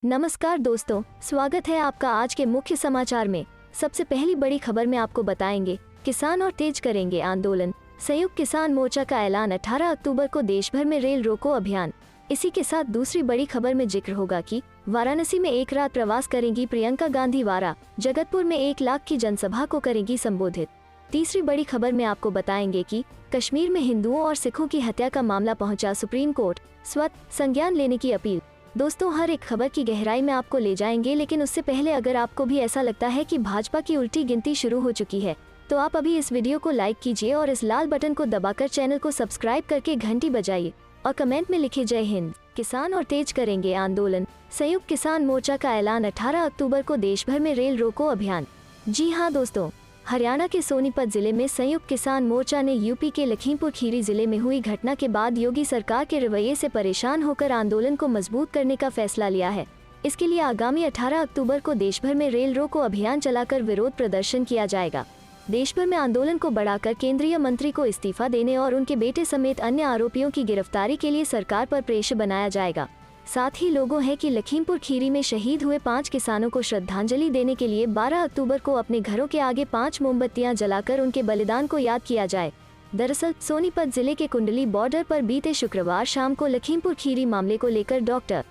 नमस्कार दोस्तों, स्वागत है आपका आज के मुख्य समाचार में। सबसे पहली बड़ी खबर में आपको बताएंगे, किसान और तेज करेंगे आंदोलन। संयुक्त किसान मोर्चा का ऐलान, 18 अक्टूबर को देश भर में रेल रोको अभियान। इसी के साथ दूसरी बड़ी खबर में जिक्र होगा कि वाराणसी में एक रात प्रवास करेंगी प्रियंका गांधी वारा, जगतपुर में 1 लाख की जनसभा को करेंगी संबोधित। तीसरी बड़ी खबर में आपको बताएंगे कि कश्मीर में हिंदुओं और सिखों की हत्या का मामला पहुंचा सुप्रीम कोर्ट, स्वतः संज्ञान लेने की अपील। दोस्तों, हर एक खबर की गहराई में आपको ले जाएंगे, लेकिन उससे पहले अगर आपको भी ऐसा लगता है कि भाजपा की उल्टी गिनती शुरू हो चुकी है, तो आप अभी इस वीडियो को लाइक कीजिए और इस लाल बटन को दबाकर चैनल को सब्सक्राइब करके घंटी बजाइए और कमेंट में लिखिए जय हिंद। किसान और तेज करेंगे आंदोलन। संयुक्त किसान मोर्चा का ऐलान, 18 अक्टूबर को देश भर में रेल रोको अभियान। जी हाँ दोस्तों, हरियाणा के सोनीपत जिले में संयुक्त किसान मोर्चा ने यूपी के लखीमपुर खीरी जिले में हुई घटना के बाद योगी सरकार के रवैये से परेशान होकर आंदोलन को मजबूत करने का फैसला लिया है। इसके लिए आगामी 18 अक्टूबर को देश भर में रेल रोको अभियान चलाकर विरोध प्रदर्शन किया जाएगा। देश भर में आंदोलन को बढ़ाकर केंद्रीय मंत्री को इस्तीफा देने और उनके बेटे समेत अन्य आरोपियों की गिरफ्तारी के लिए सरकार पर प्रेशर बनाया जाएगा। साथ ही लोगों है कि लखीमपुर खीरी में शहीद हुए 5 किसानों को श्रद्धांजलि देने के लिए 12 अक्टूबर को अपने घरों के आगे 5 मोमबत्तियां जलाकर उनके बलिदान को याद किया जाए। दरअसल सोनीपत जिले के कुंडली बॉर्डर पर बीते शुक्रवार शाम को लखीमपुर खीरी मामले को लेकर डॉक्टर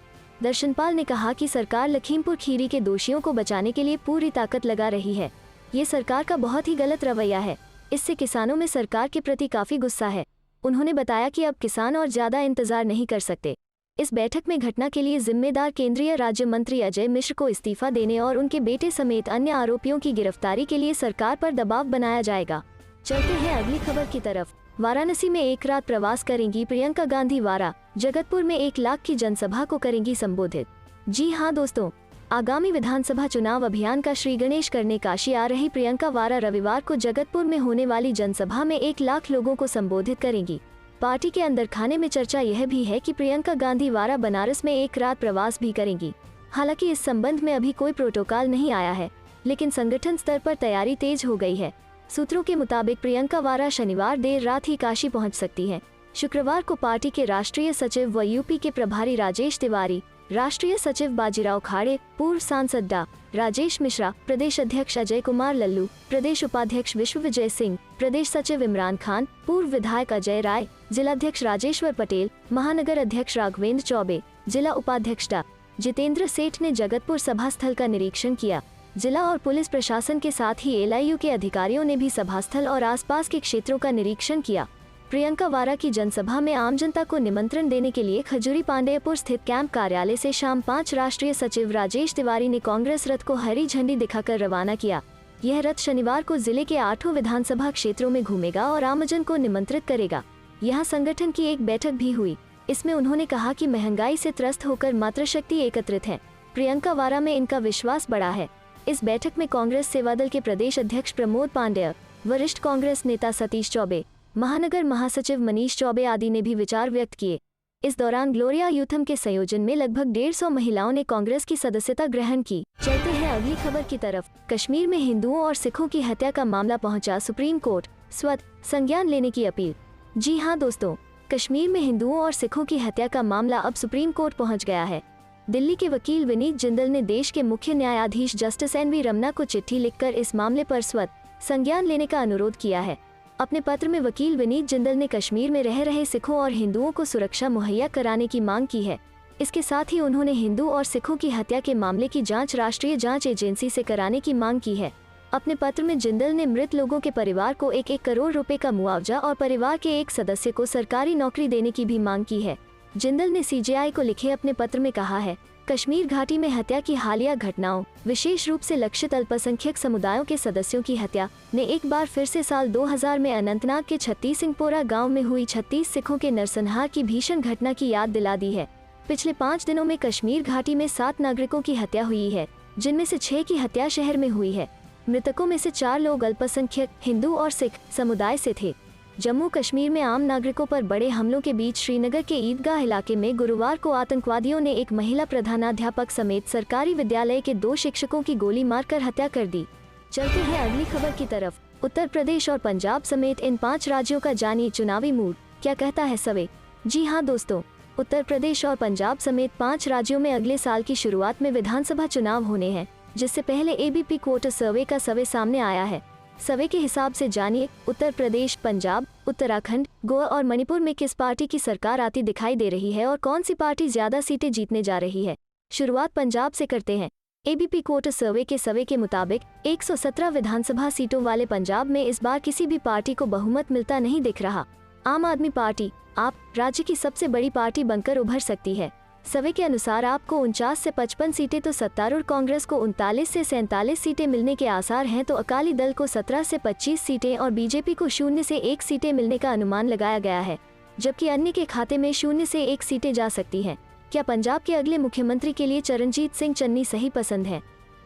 दर्शनपाल ने कहा कि सरकार लखीमपुर खीरी के दोषियों को बचाने के लिए पूरी ताकत लगा रही है। ये सरकार का बहुत ही गलत रवैया है। इससे किसानों में सरकार के प्रति काफी गुस्सा है। उन्होंने बताया कि अब किसान और ज्यादा इंतजार नहीं कर सकते। इस बैठक में घटना के लिए जिम्मेदार केंद्रीय राज्य मंत्री अजय मिश्र को इस्तीफा देने और उनके बेटे समेत अन्य आरोपियों की गिरफ्तारी के लिए सरकार पर दबाव बनाया जाएगा। चलते हैं अगली खबर की तरफ। वाराणसी में 1 रात प्रवास करेंगी प्रियंका गांधी वारा, जगतपुर में 1 लाख की जनसभा को करेंगी संबोधित। जी हाँ दोस्तों, आगामी विधानसभा चुनाव अभियान का श्री गणेश करने काशी आ रही प्रियंका वारा रविवार को जगतपुर में होने वाली जनसभा में 1 लाख लोगों को संबोधित करेंगी। पार्टी के अंदर खाने में चर्चा यह भी है कि प्रियंका गांधी वारा बनारस में 1 रात प्रवास भी करेंगी। हालांकि इस संबंध में अभी कोई प्रोटोकॉल नहीं आया है, लेकिन संगठन स्तर पर तैयारी तेज हो गई है। सूत्रों के मुताबिक प्रियंका वारा शनिवार देर रात ही काशी पहुंच सकती हैं। शुक्रवार को पार्टी के राष्ट्रीय सचिव व यूपी के प्रभारी राजेश तिवारी, राष्ट्रीय सचिव बाजीराव खाड़े, पूर्व सांसद डा राजेश मिश्रा, प्रदेश अध्यक्ष अजय कुमार लल्लू, प्रदेश उपाध्यक्ष विश्वविजय सिंह, प्रदेश सचिव इमरान खान, पूर्व विधायक अजय राय, जिलाध्यक्ष राजेश्वर पटेल, महानगर अध्यक्ष राघवेंद्र चौबे, जिला उपाध्यक्ष डा जितेंद्र सेठ ने जगतपुर सभा स्थल का निरीक्षण किया। जिला और पुलिस प्रशासन के साथ ही एलआईयू के अधिकारियों ने भी सभा स्थल और आसपास के क्षेत्रों का निरीक्षण किया। प्रियंका वारा की जनसभा में आम जनता को निमंत्रण देने के लिए खजूरी पांडेयपुर स्थित कैंप कार्यालय से शाम 5 राष्ट्रीय सचिव राजेश तिवारी ने कांग्रेस रथ को हरी झंडी दिखाकर रवाना किया। यह रथ शनिवार को जिले के 8 विधानसभा क्षेत्रों में घूमेगा और आमजन को निमंत्रित करेगा। यहाँ संगठन की एक बैठक भी हुई। इसमें उन्होंने कहा कि महंगाई से त्रस्त होकर मातृशक्ति एकत्रित है। प्रियंका वारा में इनका विश्वास बढ़ा है। इस बैठक में कांग्रेस सेवादल के प्रदेश अध्यक्ष प्रमोद पांडेय, वरिष्ठ कांग्रेस नेता सतीश चौबे, महानगर महासचिव मनीष चौबे आदि ने भी विचार व्यक्त किए। इस दौरान ग्लोरिया यूथम के संयोजन में लगभग 150 महिलाओं ने कांग्रेस की सदस्यता ग्रहण की। चलते हैं अगली खबर की तरफ। कश्मीर में हिंदुओं और सिखों की हत्या का मामला पहुंचा सुप्रीम कोर्ट, स्वतः संज्ञान लेने की अपील। जी हाँ दोस्तों, कश्मीर में हिंदुओं और सिखों की हत्या का मामला अब सुप्रीम कोर्ट पहुँच गया है। दिल्ली के वकील विनीत जिंदल ने देश के मुख्य न्यायाधीश जस्टिस एन वी रमना को चिट्ठी लिखकर इस मामले पर स्वतः संज्ञान लेने का अनुरोध किया है। अपने पत्र में वकील विनीत जिंदल ने कश्मीर में रह रहे सिखों और हिंदुओं को सुरक्षा मुहैया कराने की मांग की है। इसके साथ ही उन्होंने हिंदू और सिखों की हत्या के मामले की जांच राष्ट्रीय जांच एजेंसी से कराने की मांग की है। अपने पत्र में जिंदल ने मृत लोगों के परिवार को 1-1 करोड़ रुपए का मुआवजा और परिवार के एक सदस्य को सरकारी नौकरी देने की भी मांग की है। जिंदल ने सीजेआई को लिखे अपने पत्र में कहा है, कश्मीर घाटी में हत्या की हालिया घटनाओं, विशेष रूप से लक्षित अल्पसंख्यक समुदायों के सदस्यों की हत्या ने एक बार फिर से साल 2000 में अनंतनाग के छत्तीस सिंहपोरा गांव में हुई 36 सिखों के नरसंहार की भीषण घटना की याद दिला दी है। पिछले 5 दिनों में कश्मीर घाटी में 7 नागरिकों की हत्या हुई है, जिनमें से 6 की हत्या शहर में हुई है। मृतकों में से 4 लोग अल्पसंख्यक हिंदू और सिख समुदाय से थे। जम्मू कश्मीर में आम नागरिकों पर बड़े हमलों के बीच श्रीनगर के ईदगाह इलाके में गुरुवार को आतंकवादियों ने एक महिला प्रधानाध्यापक समेत सरकारी विद्यालय के 2 शिक्षकों की गोली मारकर हत्या कर दी। चलते हैं अगली खबर की तरफ। उत्तर प्रदेश और पंजाब समेत इन 5 राज्यों का जानिए चुनावी मूड, क्या कहता है सर्वे। जी हाँ दोस्तों, उत्तर प्रदेश और पंजाब समेत 5 राज्यों में अगले साल की शुरुआत में विधानसभा चुनाव होने हैं, जिससे पहले एबीपी क्वोटर सर्वे का सर्वे सामने आया है। सर्वे के हिसाब से जानिए उत्तर प्रदेश, पंजाब, उत्तराखंड, गोवा और मणिपुर में किस पार्टी की सरकार आती दिखाई दे रही है और कौन सी पार्टी ज्यादा सीटें जीतने जा रही है। शुरुआत पंजाब से करते हैं। एबीपी क्वोटर सर्वे के मुताबिक 117 विधानसभा सीटों वाले पंजाब में इस बार किसी भी पार्टी को बहुमत मिलता नहीं दिख रहा। आम आदमी पार्टी आप राज्य की सबसे बड़ी पार्टी बनकर उभर सकती है। सर्वे के अनुसार आपको 49 से 55 सीटें तो सत्तारूढ़ कांग्रेस को 39 से 47 सीटें मिलने के आसार हैं, तो अकाली दल को 17 से 25 सीटें और बीजेपी को 0 से 1 सीटें मिलने का अनुमान लगाया गया है, जबकि अन्य के खाते में 0 से 1 सीटें जा सकती हैं। क्या पंजाब के अगले मुख्यमंत्री के लिए चरणजीत सिंह चन्नी सही पसंद है?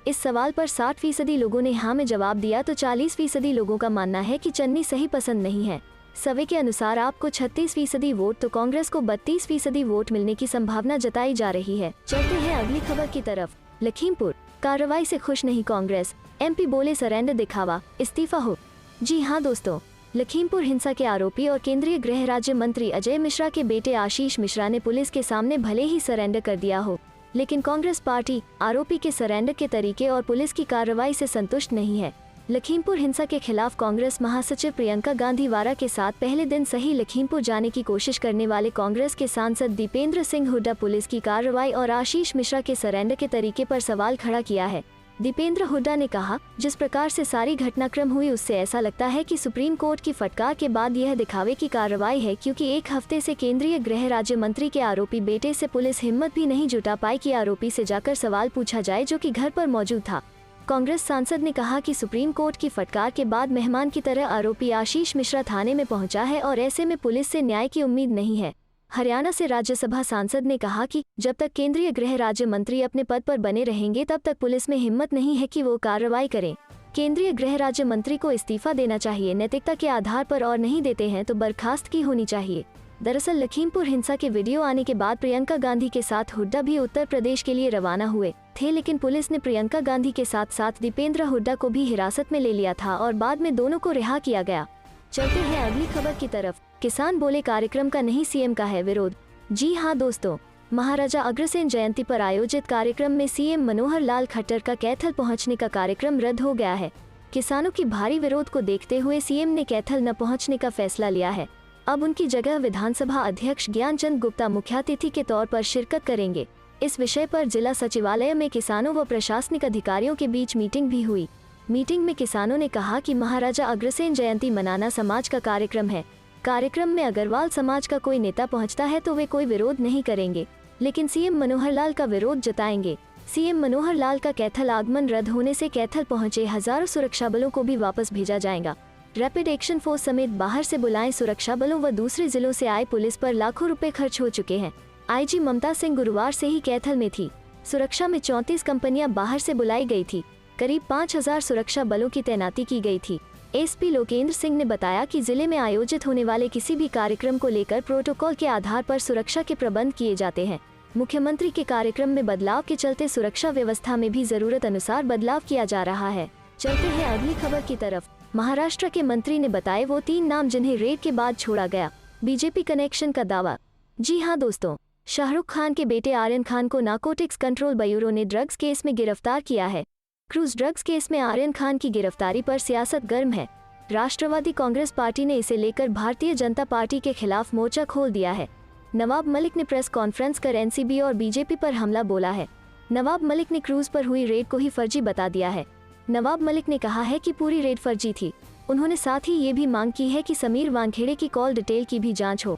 इस सवाल पर 60% लोगों ने हाँ में जवाब दिया तो 40% लोगों का मानना है कि चन्नी सही पसंद नहीं है। सर्वे के अनुसार आपको 36% वोट तो कांग्रेस को 32% वोट मिलने की संभावना जताई जा रही है। चलते हैं अगली खबर की तरफ। लखीमपुर कार्रवाई से खुश नहीं कांग्रेस, एमपी बोले सरेंडर दिखावा, इस्तीफा हो। जी हाँ दोस्तों, लखीमपुर हिंसा के आरोपी और केंद्रीय गृह राज्य मंत्री अजय मिश्रा के बेटे आशीष मिश्रा ने पुलिस के सामने भले ही सरेंडर कर दिया हो, लेकिन कांग्रेस पार्टी आरोपी के सरेंडर के तरीके और पुलिस की कार्रवाई से संतुष्ट नहीं है। लखीमपुर हिंसा के खिलाफ कांग्रेस महासचिव प्रियंका गांधी वारा के साथ पहले दिन सही लखीमपुर जाने की कोशिश करने वाले कांग्रेस के सांसद दीपेंद्र सिंह हुड्डा पुलिस की कार्रवाई और आशीष मिश्रा के सरेंडर के तरीके पर सवाल खड़ा किया है। दीपेंद्र हुड्डा ने कहा, जिस प्रकार से सारी घटनाक्रम हुई उससे ऐसा लगता है कि सुप्रीम कोर्ट की फटकार के बाद यह दिखावे की कार्रवाई है, क्योंकि एक हफ्ते से केंद्रीय गृह राज्य मंत्री के आरोपी बेटे से पुलिस हिम्मत भी नहीं जुटा पाई कि आरोपी से जाकर सवाल पूछा जाए, जो कि घर पर मौजूद था। कांग्रेस सांसद ने कहा कि सुप्रीम कोर्ट की फटकार के बाद मेहमान की तरह आरोपी आशीष मिश्रा थाने में पहुंचा है और ऐसे में पुलिस से न्याय की उम्मीद नहीं है। हरियाणा से राज्यसभा सांसद ने कहा कि जब तक केंद्रीय गृह राज्य मंत्री अपने पद पर बने रहेंगे तब तक पुलिस में हिम्मत नहीं है कि वो कार्रवाई करें। केंद्रीय गृह राज्य मंत्री को इस्तीफा देना चाहिए नैतिकता के आधार पर, और नहीं देते हैं तो बर्खास्त की होनी चाहिए। दरअसल लखीमपुर हिंसा के वीडियो आने के बाद प्रियंका गांधी के साथ हुड्डा भी उत्तर प्रदेश के लिए रवाना हुए थे, लेकिन पुलिस ने प्रियंका गांधी के साथ साथ दीपेंद्र हुड्डा को भी हिरासत में ले लिया था और बाद में दोनों को रिहा किया गया। चलते हैं अगली खबर की तरफ। किसान बोले कार्यक्रम का नहीं सीएम का है विरोध। जी हाँ दोस्तों, महाराजा अग्रसेन जयंती पर आयोजित कार्यक्रम में सीएम मनोहर लाल खट्टर का कैथल पहुंचने का कार्यक्रम रद्द हो गया है। किसानों की भारी विरोध को देखते हुए सीएम ने कैथल न पहुंचने का फैसला लिया है। अब उनकी जगह विधानसभा अध्यक्ष ज्ञानचंद गुप्ता मुख्यातिथि के तौर पर शिरकत करेंगे। इस विषय पर जिला सचिवालय में किसानों व प्रशासनिक अधिकारियों के बीच मीटिंग भी हुई। मीटिंग में किसानों ने कहा कि महाराजा अग्रसेन जयंती मनाना समाज का कार्यक्रम है। कार्यक्रम में अग्रवाल समाज का कोई नेता पहुंचता है तो वे कोई विरोध नहीं करेंगे, लेकिन सीएम मनोहर लाल का विरोध जताएंगे। सीएम मनोहर लाल का कैथल आगमन रद्द होने से कैथल पहुंचे हजारों सुरक्षा बलों को भी वापस भेजा जाएगा। रैपिड एक्शन फोर्स समेत बाहर से बुलाए सुरक्षा बलों व दूसरे जिलों से आए पुलिस पर लाखों रुपए खर्च हो चुके हैं। आईजी ममता सिंह गुरुवार से ही कैथल में थी। सुरक्षा में 34 कंपनियां बाहर से बुलाई गई थी। करीब 5000 सुरक्षा बलों की तैनाती की गई थी। एसपी लोकेंद्र सिंह ने बताया कि जिले में आयोजित होने वाले किसी भी कार्यक्रम को लेकर प्रोटोकॉल के आधार पर सुरक्षा के प्रबंध किए जाते हैं। मुख्यमंत्री के कार्यक्रम में बदलाव के चलते सुरक्षा व्यवस्था में भी जरूरत अनुसार बदलाव किया जा रहा है। चलते हैं अगली खबर की तरफ। महाराष्ट्र के मंत्री ने बताए वो 3 नाम जिन्हें रेड के बाद छोड़ा गया। बीजेपी कनेक्शन का दावा। जी हाँ दोस्तों, शाहरुख खान के बेटे आर्यन खान को नारकोटिक्स कंट्रोल ब्यूरो ने ड्रग्स केस में गिरफ्तार किया है। क्रूज ड्रग्स केस में आर्यन खान की गिरफ्तारी पर सियासत गर्म है। राष्ट्रवादी कांग्रेस पार्टी ने इसे लेकर भारतीय जनता पार्टी के खिलाफ मोर्चा खोल दिया है। नवाब मलिक ने प्रेस कॉन्फ्रेंस कर एनसीबी और बीजेपी पर हमला बोला है। नवाब मलिक ने क्रूज पर हुई रेड को ही फर्जी बता दिया है। नवाब मलिक ने कहा है कि पूरी रेड फर्जी थी। उन्होंने साथ ही ये भी मांग की है कि समीर वानखेड़े की कॉल डिटेल की भी जांच हो।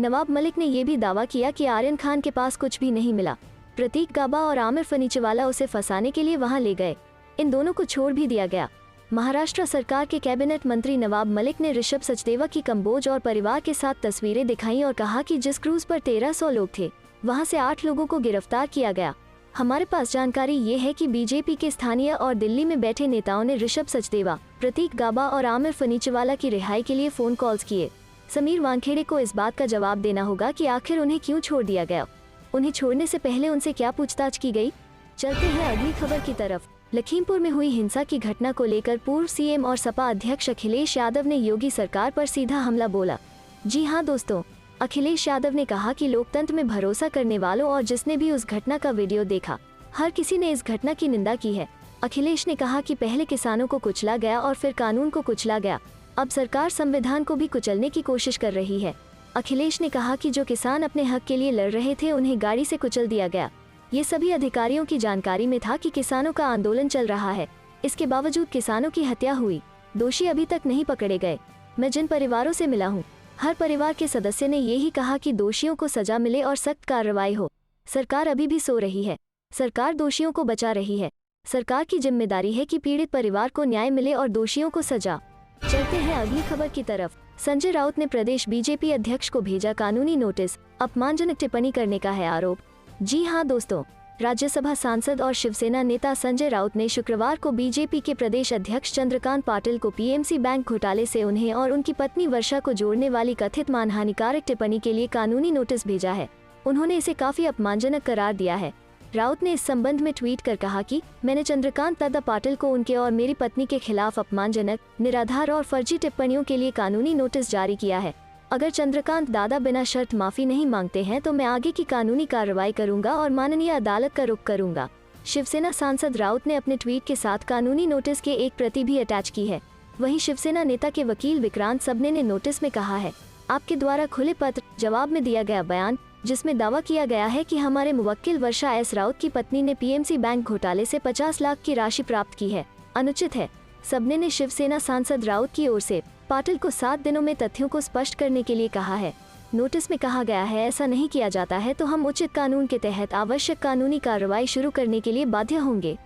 नवाब मलिक ने यह भी दावा किया कि आर्यन खान के पास कुछ भी नहीं मिला। प्रतीक गाबा और आमिर फनीचवाला उसे फंसाने के लिए वहां ले गए। इन दोनों को छोड़ भी दिया गया। महाराष्ट्र सरकार के कैबिनेट मंत्री नवाब मलिक ने ऋषभ सचदेवा की कंबोज और परिवार के साथ तस्वीरें दिखाई और कहा कि जिस क्रूज पर 1300 लोग थे वहां से 8 लोगों को गिरफ्तार किया गया। हमारे पास जानकारी ये है कि बीजेपी के स्थानीय और दिल्ली में बैठे नेताओं ने ऋषभ सचदेवा, प्रतीक गाबा और आमिर फनीचवाला की रिहाई के लिए फोन कॉल्स किए। समीर वानखेड़े को इस बात का जवाब देना होगा कि आखिर उन्हें क्यों छोड़ दिया गया, उन्हें छोड़ने से पहले उनसे क्या पूछताछ की गई। चलते हैं अगली खबर की तरफ। लखीमपुर में हुई हिंसा की घटना को लेकर पूर्व सीएम और सपा अध्यक्ष अखिलेश यादव ने योगी सरकार पर सीधा हमला बोला। जी हां दोस्तों, अखिलेश यादव ने कहा कि लोकतंत्र में भरोसा करने वालों और जिसने भी उस घटना का वीडियो देखा, हर किसी ने इस घटना की निंदा की है। अखिलेश ने कहा कि पहले किसानों को कुचला गया और फिर कानून को कुचला गया, अब सरकार संविधान को भी कुचलने की कोशिश कर रही है। अखिलेश ने कहा कि जो किसान अपने हक के लिए लड़ रहे थे उन्हें गाड़ी से कुचल दिया गया। ये सभी अधिकारियों की जानकारी में था कि किसानों का आंदोलन चल रहा है, इसके बावजूद किसानों की हत्या हुई। दोषी अभी तक नहीं पकड़े गए। मैं जिन परिवारों से मिला हूँ, हर परिवार के सदस्य ने यही कहा कि दोषियों को सजा मिले और सख्त कार्रवाई हो। सरकार अभी भी सो रही है, सरकार दोषियों को बचा रही है। सरकार की जिम्मेदारी है कि पीड़ित परिवार को न्याय मिले और दोषियों को सजा। चलते हैं अगली खबर की तरफ। संजय राउत ने प्रदेश बीजेपी अध्यक्ष को भेजा कानूनी नोटिस, अपमानजनक टिप्पणी करने का है आरोप। जी हां दोस्तों, राज्यसभा सांसद और शिवसेना नेता संजय राउत ने शुक्रवार को बीजेपी के प्रदेश अध्यक्ष चंद्रकांत पाटिल को पीएमसी बैंक घोटाले से उन्हें और उनकी पत्नी वर्षा को जोड़ने वाली कथित मानहानिकारक टिप्पणी के लिए कानूनी नोटिस भेजा है। उन्होंने इसे काफी अपमानजनक करार दिया है। राउत ने इस संबंध में ट्वीट कर कहा कि मैंने चंद्रकांत दादा पाटिल को उनके और मेरी पत्नी के खिलाफ अपमानजनक, निराधार और फर्जी टिप्पणियों के लिए कानूनी नोटिस जारी किया है। अगर चंद्रकांत दादा बिना शर्त माफी नहीं मांगते हैं तो मैं आगे की कानूनी कार्रवाई करूंगा और माननीय अदालत का रुख करूंगा। शिवसेना सांसद राउत ने अपने ट्वीट के साथ कानूनी नोटिस के एक प्रति भी अटैच की है। वहीं शिवसेना नेता के वकील विक्रांत सबने ने नोटिस में कहा है, आपके द्वारा खुले पत्र जवाब में दिया गया बयान जिसमें दावा किया गया है कि हमारे मुवक्किल वर्षा एस राउत की पत्नी ने पीएमसी बैंक घोटाले से 50 लाख की राशि प्राप्त की है, अनुचित है। सबने ने शिवसेना सांसद राउत की ओर से पाटिल को 7 दिनों में तथ्यों को स्पष्ट करने के लिए कहा है। नोटिस में कहा गया है, ऐसा नहीं किया जाता है तो हम उचित कानून के तहत आवश्यक कानूनी कार्रवाई शुरू करने के लिए बाध्य होंगे।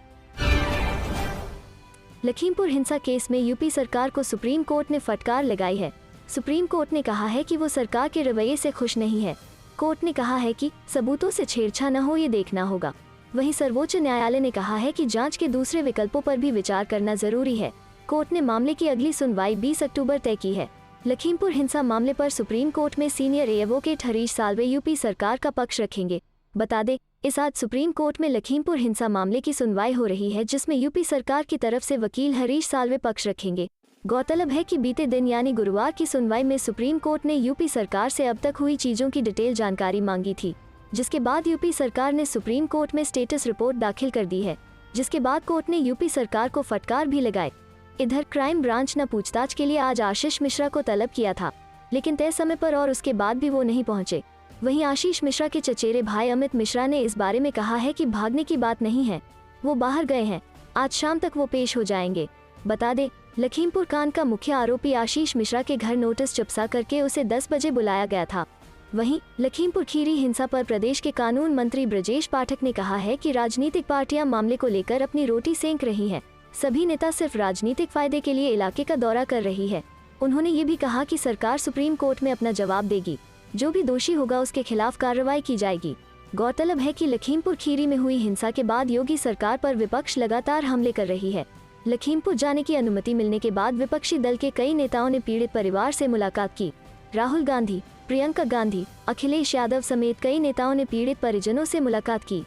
लखीमपुर हिंसा केस में यूपी सरकार को सुप्रीम कोर्ट ने फटकार लगाई है। सुप्रीम कोर्ट ने कहा है कि वो सरकार के रवैये से खुश नहीं है। कोर्ट ने कहा है कि सबूतों से छेड़छाड़ न हो, ये देखना होगा। वहीं सर्वोच्च न्यायालय ने कहा है कि जांच के दूसरे विकल्पों पर भी विचार करना जरूरी है। कोर्ट ने मामले की अगली सुनवाई 20 अक्टूबर तय की है। लखीमपुर हिंसा मामले पर सुप्रीम कोर्ट में senior advocate Harish Salve UP सरकार का पक्ष रखेंगे। बता दें, इस आज सुप्रीम कोर्ट में लखीमपुर हिंसा मामले की सुनवाई हो रही है, जिसमें यूपी सरकार की तरफ से वकील हरीश साल्वे पक्ष रखेंगे। गौरतलब है कि बीते दिन यानी गुरुवार की सुनवाई में सुप्रीम कोर्ट ने यूपी सरकार से अब तक हुई चीजों की डिटेल जानकारी मांगी थी, जिसके बाद यूपी सरकार ने सुप्रीम कोर्ट में स्टेटस रिपोर्ट दाखिल कर दी है, जिसके बाद कोर्ट ने यूपी सरकार को फटकार भी लगाई। इधर क्राइम ब्रांच ने पूछताछ के लिए आज आशीष मिश्रा को तलब किया था, लेकिन तय समय पर और उसके बाद भी वो नहीं पहुंचे। वहीं आशीष मिश्रा के चचेरे भाई अमित मिश्रा ने इस बारे में कहा है कि भागने की बात नहीं है, वो बाहर गए हैं, आज शाम तक वो पेश हो जाएंगे। बता दें, लखीमपुर कांड का मुख्य आरोपी आशीष मिश्रा के घर नोटिस चिपसा करके उसे 10 बजे बुलाया गया था। वहीं लखीमपुर खीरी हिंसा पर प्रदेश के कानून मंत्री ब्रजेश पाठक ने कहा है कि राजनीतिक पार्टियां मामले को लेकर अपनी रोटी सेंक रही हैं। सभी नेता सिर्फ राजनीतिक फायदे के लिए इलाके का दौरा कर रही है। उन्होंने ये भी कहा कि सरकार सुप्रीम कोर्ट में अपना जवाब देगी, जो भी दोषी होगा उसके खिलाफ कार्रवाई की जाएगी। गौरतलब है कि लखीमपुर खीरी में हुई हिंसा के बाद योगी सरकार पर विपक्ष लगातार हमले कर रही है। लखीमपुर जाने की अनुमति मिलने के बाद विपक्षी दल के कई नेताओं ने पीड़ित परिवार से मुलाकात की। राहुल गांधी, प्रियंका गांधी, अखिलेश यादव समेत कई नेताओं ने पीड़ित परिजनों से मुलाकात की।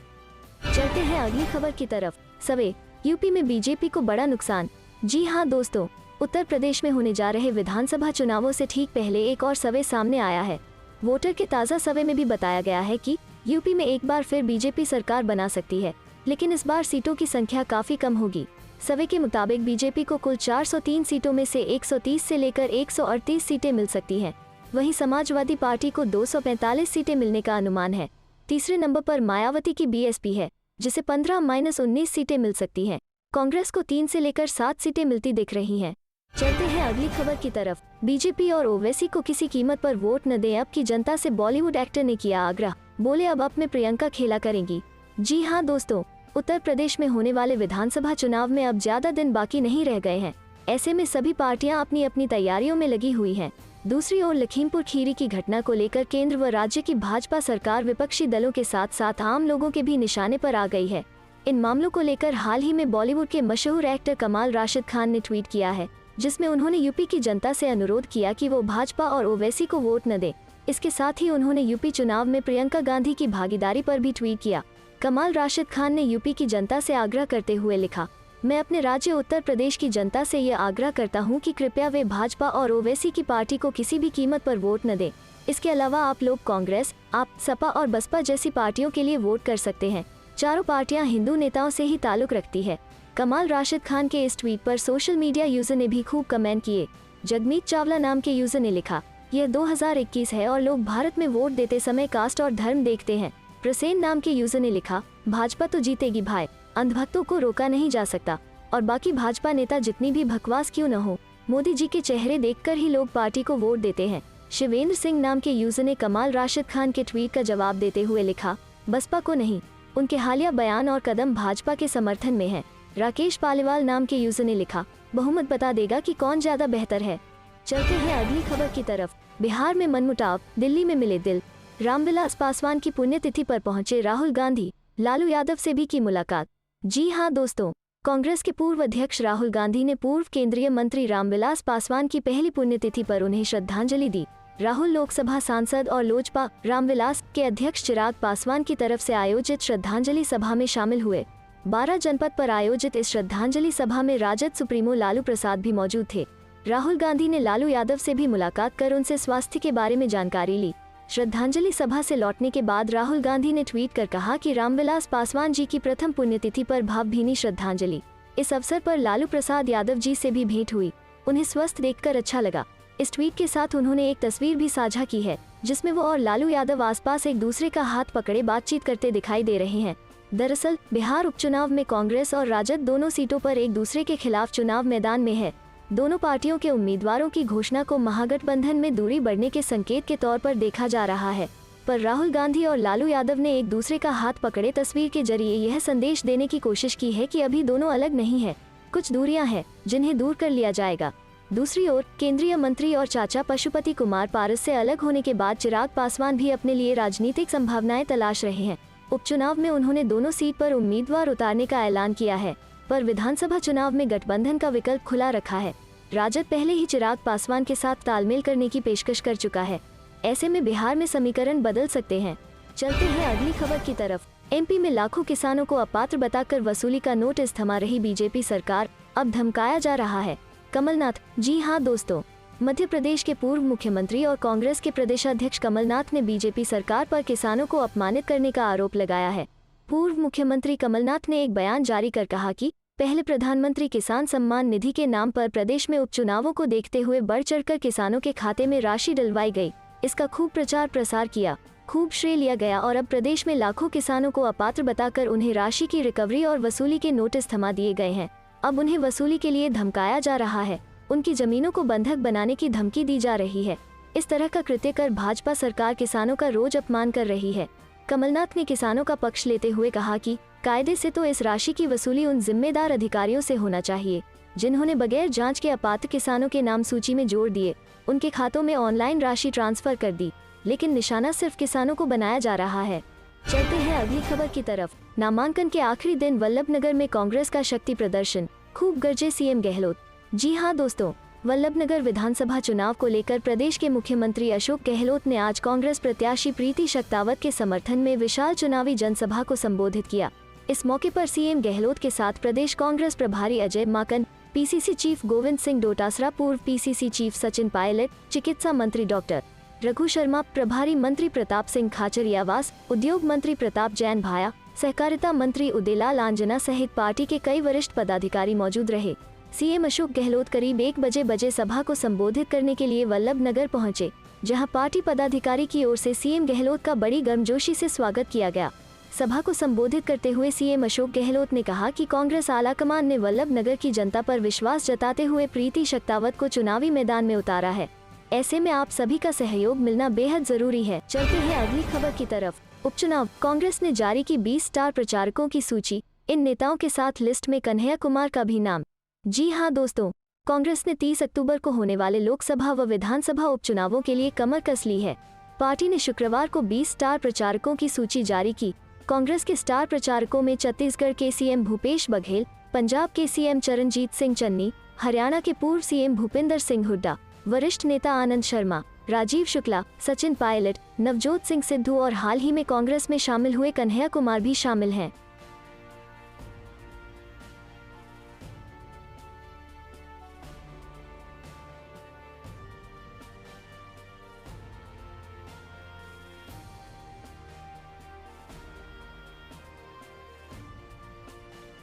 चलते हैं अगली खबर की तरफ। सवे, यूपी में बीजेपी को बड़ा नुकसान। जी हां दोस्तों, उत्तर प्रदेश में होने जा रहे विधानसभा चुनावों से ठीक पहले एक और सवे सामने आया है। वोटर के ताज़ा सवे में भी बताया गया है कि यूपी में एक बार फिर बीजेपी सरकार बना सकती है, लेकिन इस बार सीटों की संख्या काफी कम होगी। सवे के मुताबिक बीजेपी को कुल 403 सीटों में से 130 से लेकर 138 सीटें मिल सकती हैं। वहीं समाजवादी पार्टी को 245 सीटें मिलने का अनुमान है। तीसरे नंबर पर मायावती की बीएसपी है, जिसे 15-19 सीटें मिल सकती हैं। कांग्रेस को 3 से लेकर 7 सीटें मिलती दिख रही हैं। चलते हैं अगली खबर की तरफ। बीजेपी और ओवैसी को किसी कीमत पर वोट न दें, अब की जनता से बॉलीवुड एक्टर ने किया आग्रह। बोले अब में प्रियंका खेला करेंगी। जी हां दोस्तों, उत्तर प्रदेश में होने वाले विधानसभा चुनाव में अब ज्यादा दिन बाकी नहीं रह गए हैं। ऐसे में सभी पार्टियां अपनी अपनी तैयारियों में लगी हुई हैं। दूसरी ओर लखीमपुर खीरी की घटना को लेकर केंद्र व राज्य की भाजपा सरकार विपक्षी दलों के साथ साथ आम लोगों के भी निशाने पर आ गई है। इन मामलों को लेकर हाल ही में बॉलीवुड के मशहूर एक्टर कमाल राशिद खान ने ट्वीट किया है, जिसमें उन्होंने यूपी की जनता से अनुरोध किया कि वो भाजपा और ओवैसी को वोट न दे। इसके साथ ही उन्होंने यूपी चुनाव में प्रियंका गांधी की भागीदारी पर भी ट्वीट किया। कमाल राशिद खान ने यूपी की जनता से आग्रह करते हुए लिखा, मैं अपने राज्य उत्तर प्रदेश की जनता से यह आग्रह करता हूं कि कृपया वे भाजपा और ओवैसी की पार्टी को किसी भी कीमत पर वोट न दें। इसके अलावा आप लोग कांग्रेस, आप, सपा और बसपा जैसी पार्टियों के लिए वोट कर सकते हैं। चारों पार्टियां हिंदू नेताओं से ही ताल्लुक रखती है। कमाल राशिद खान के इस ट्वीट पर सोशल मीडिया यूजर ने भी खूब कमेंट किए। जगमीत चावला नाम के यूजर ने लिखा, यह 2021 है और लोग भारत में वोट देते समय कास्ट और धर्म देखते हैं। प्रसेन नाम के यूजर ने लिखा, भाजपा तो जीतेगी भाई, अंधभक्तों को रोका नहीं जा सकता, और बाकी भाजपा नेता जितनी भी बकवास क्यों न हो, मोदी जी के चेहरे देखकर ही लोग पार्टी को वोट देते हैं। शिवेंद्र सिंह नाम के यूजर ने कमाल राशिद खान के ट्वीट का जवाब देते हुए लिखा, बसपा को नहीं, उनके हालिया बयान और कदम भाजपा के समर्थन में है। राकेश पालीवाल नाम के यूजर ने लिखा, बहुमत बता देगा कि कौन ज्यादा बेहतर है। चलते हैं अगली खबर की तरफ। बिहार में मनमुटाव, दिल्ली में मिले दिल। रामविलास पासवान की पुण्यतिथि पर पहुंचे राहुल गांधी, लालू यादव से भी की मुलाकात। जी हां दोस्तों, कांग्रेस के पूर्व अध्यक्ष राहुल गांधी ने पूर्व केंद्रीय मंत्री रामविलास पासवान की पहली पुण्यतिथि पर उन्हें श्रद्धांजलि दी। राहुल लोकसभा सांसद और लोजपा रामविलास के अध्यक्ष चिराग पासवान की तरफ से आयोजित श्रद्धांजलि सभा में शामिल हुए। 12 जनपद पर आयोजित इस श्रद्धांजलि सभा में राजद सुप्रीमो लालू प्रसाद भी मौजूद थे। राहुल गांधी ने लालू यादव से भी मुलाकात कर उनसे स्वास्थ्य के बारे में जानकारी ली। श्रद्धांजलि सभा से लौटने के बाद राहुल गांधी ने ट्वीट कर कहा कि रामविलास पासवान जी की प्रथम पुण्यतिथि पर भावभीनी श्रद्धांजलि। इस अवसर पर लालू प्रसाद यादव जी से भी भेंट हुई, उन्हें स्वस्थ देखकर अच्छा लगा। इस ट्वीट के साथ उन्होंने एक तस्वीर भी साझा की है, जिसमें वो और लालू यादव आसपास एक दूसरे का हाथ पकड़े बातचीत करते दिखाई दे रहे हैं। दरअसल बिहार उपचुनाव में कांग्रेस और राजद दोनों सीटों पर एक दूसरे के खिलाफ चुनाव मैदान में है। दोनों पार्टियों के उम्मीदवारों की घोषणा को महागठबंधन में दूरी बढ़ने के संकेत के तौर पर देखा जा रहा है, पर राहुल गांधी और लालू यादव ने एक दूसरे का हाथ पकड़े तस्वीर के जरिए यह संदेश देने की कोशिश की है कि अभी दोनों अलग नहीं है, कुछ दूरियां हैं जिन्हें दूर कर लिया जाएगा। दूसरी ओर केंद्रीय मंत्री और चाचा पशुपति कुमार पारस से अलग होने के बाद चिराग पासवान भी अपने लिए राजनीतिक संभावनाएं तलाश रहे हैं। उपचुनाव में उन्होंने दोनों सीट पर उम्मीदवार उतारने का ऐलान किया है, पर विधानसभा चुनाव में गठबंधन का विकल्प खुला रखा है। राजद पहले ही चिराग पासवान के साथ तालमेल करने की पेशकश कर चुका है। ऐसे में बिहार में समीकरण बदल सकते हैं। चलते हैं अगली खबर की तरफ। एमपी में लाखों किसानों को अपात्र बताकर वसूली का नोटिस थमा रही बीजेपी सरकार, अब धमकाया जा रहा है। कमलनाथ, जी हां दोस्तों, मध्य प्रदेश के पूर्व मुख्यमंत्री और कांग्रेस के प्रदेशाध्यक्ष कमलनाथ ने बीजेपी सरकार पर किसानों को अपमानित करने का आरोप लगाया है। पूर्व मुख्यमंत्री कमलनाथ ने एक बयान जारी कर कहा कि पहले प्रधानमंत्री किसान सम्मान निधि के नाम पर प्रदेश में उपचुनावों को देखते हुए बढ़ चढ़कर किसानों के खाते में राशि डलवाई गई। इसका खूब प्रचार प्रसार किया, खूब श्रेय लिया गया और अब प्रदेश में लाखों किसानों को अपात्र बताकर उन्हें राशि की रिकवरी और वसूली के नोटिस थमा दिए गए हैं। अब उन्हें वसूली के लिए धमकाया जा रहा है, उनकी जमीनों को बंधक बनाने की धमकी दी जा रही है। इस तरह का कृत्य कर भाजपा सरकार किसानों का रोज अपमान कर रही है। कमलनाथ ने किसानों का पक्ष लेते हुए कहा कि कायदे से तो इस राशि की वसूली उन जिम्मेदार अधिकारियों से होना चाहिए जिन्होंने बगैर जांच के अपात्र किसानों के नाम सूची में जोड़ दिए, उनके खातों में ऑनलाइन राशि ट्रांसफर कर दी, लेकिन निशाना सिर्फ किसानों को बनाया जा रहा है। चलते हैं अगली खबर की तरफ। नामांकन के आखिरी दिन वल्लभनगर में कांग्रेस का शक्ति प्रदर्शन, खूब गरजे सीएम गहलोत। जी हां दोस्तों, वल्लभनगर विधानसभा चुनाव को लेकर प्रदेश के मुख्यमंत्री अशोक गहलोत ने आज कांग्रेस प्रत्याशी प्रीति शक्तावत के समर्थन में विशाल चुनावी जनसभा को संबोधित किया। इस मौके पर सीएम गहलोत के साथ प्रदेश कांग्रेस प्रभारी अजय माकन, पीसीसी चीफ गोविंद सिंह डोटासरा, पूर्व पीसीसी चीफ सचिन पायलट, चिकित्सा मंत्री डॉक्टर रघु शर्मा, प्रभारी मंत्री प्रताप सिंह खाचरियावास, उद्योग मंत्री प्रताप जैन भाया, सहकारिता मंत्री उदयलाल आंजना सहित पार्टी के कई वरिष्ठ पदाधिकारी मौजूद रहे। सीएम अशोक गहलोत करीब 1 बजे सभा को संबोधित करने के लिए वल्लभनगर पहुंचे, जहां पार्टी पदाधिकारी की ओर से सीएम गहलोत का बड़ी गर्मजोशी से स्वागत किया गया। सभा को संबोधित करते हुए सीएम अशोक गहलोत ने कहा कि कांग्रेस आलाकमान ने वल्लभनगर की जनता पर विश्वास जताते हुए प्रीति शक्तावत को चुनावी मैदान में उतारा है। ऐसे में आप सभी का सहयोग मिलना बेहद जरूरी है। चलते हैं अगली खबर की तरफ। उपचुनाव, कांग्रेस ने जारी की 20 स्टार प्रचारकों की सूची, इन नेताओं के साथ लिस्ट में कन्हैया कुमार का भी नाम। जी हां दोस्तों, कांग्रेस ने 30 अक्टूबर को होने वाले लोकसभा व विधानसभा उपचुनावों के लिए कमर कस ली है। पार्टी ने शुक्रवार को 20 स्टार प्रचारकों की सूची जारी की। कांग्रेस के स्टार प्रचारकों में छत्तीसगढ़ के सीएम भूपेश बघेल, पंजाब के सीएम चरणजीत सिंह चन्नी, हरियाणा के पूर्व सीएम भूपिंदर सिंह हुड्डा, वरिष्ठ नेता आनंद शर्मा, राजीव शुक्ला, सचिन पायलट, नवजोत सिंह सिद्धू और हाल ही में कांग्रेस में शामिल हुए कन्हैया कुमार भी शामिल हैं।